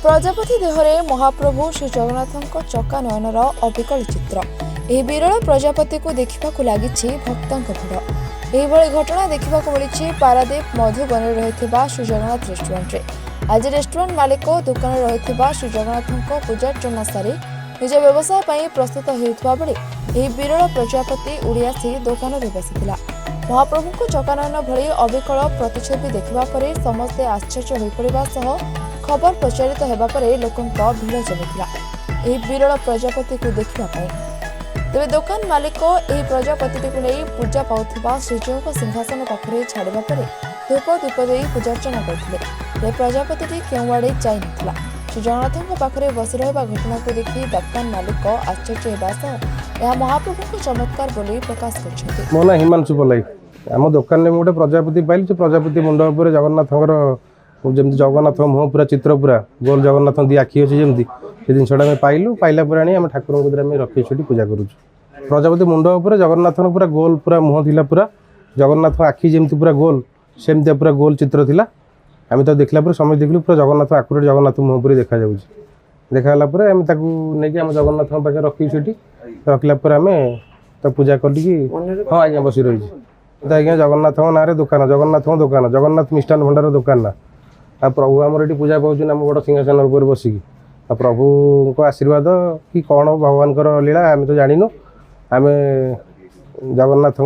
प्रजापति देहरे महाप्रभु श्री जगन्नाथ चका नयनर अविकल चित्र। यह विरल प्रजापति को देखा लगी भक्तों भिड़। यह घटना देखा मिली पारादीप मधुबन रही श्री जगन्नाथ रेस्टोरेंट। आज रेस्टोरेंट मालिक दुकान रही श्री जगन्नाथ पूजार्चना सारी निज व्यवसाय प्रस्तुत होता बेले यह विरल प्रजापति उड़ी आसी दुकान में बसीला। महाप्रभु को चकानयन भली अविकल प्रतिच्छवि देखा पर समस्ते आश्चर्य हो पड़ा सह खबर प्रचारित होगा पर लोकों भिड़ जमीला यह विरल प्रजापति को देखापी। तेज दुकान मालिक यह प्रजापति को नहीं पूजा पाउथिबा श्रीजीव सिंहासन पाखे छाड़ा पर धूप दीप दे पूजार्चना करते। प्रजापति क्यों आड़े जाई नथिला। श्री जगन्नाथ पाखे बसी रहा घटना को देखि दुकान मालिक आश्चर्य होगा सह महाप्रभु चमत्कार बोली प्रकाश कर। मो ना हिमांशु पलाई आम दुकान में गोटे प्रजापति पाइल। प्रजापति मुंड उपर जगन्नाथ जमी जगन्नाथ मुह पूरा चित्र पूरा गोल जगन्नाथ दी आखि अच्छे जमी से जिनसा आम पाइलु पाइला आम ठाकुर रखी पूजा करूँ। प्रजापति मुंड उपर जगन्नाथ पूरा गोल पूरा मुह थिला पूरा जगन्नाथ आखि जमी पूरा गोल सेमती पूरा गोल चित्र थिला। आम तो देखला समय देखलु पूरा जगन्नाथ आकुरेट जगन्नाथ मुह पूरी देखा देखाला आम नहीं आम जगन्नाथ पाखे रखी रखला आम तो पूजा कर हाँ आज्ञा बसी रही आज्ञा जगन्नाथ ना दुकान जगन्नाथ मिष्टान भंडार दुकान ना आ प्रभु आमर ये पूजा पाँच आम बड़ सिंहासन उपर बसिकी आ प्रभु को आशीर्वाद कि कौन भगवान लीला आम तो जानू आम जगन्नाथ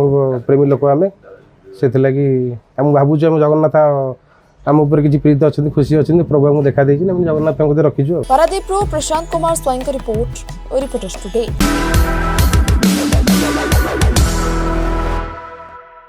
प्रेमी लोक आम से आम भावुँ आम जगन्नाथ आम उपर किसी प्रीत अच्छा खुशी अच्छी प्रभु आमको देखा देती जगन्नाथ रखीचु। पारादीप प्रशांत कुमार स्वाई रिपोर्ट टुडे।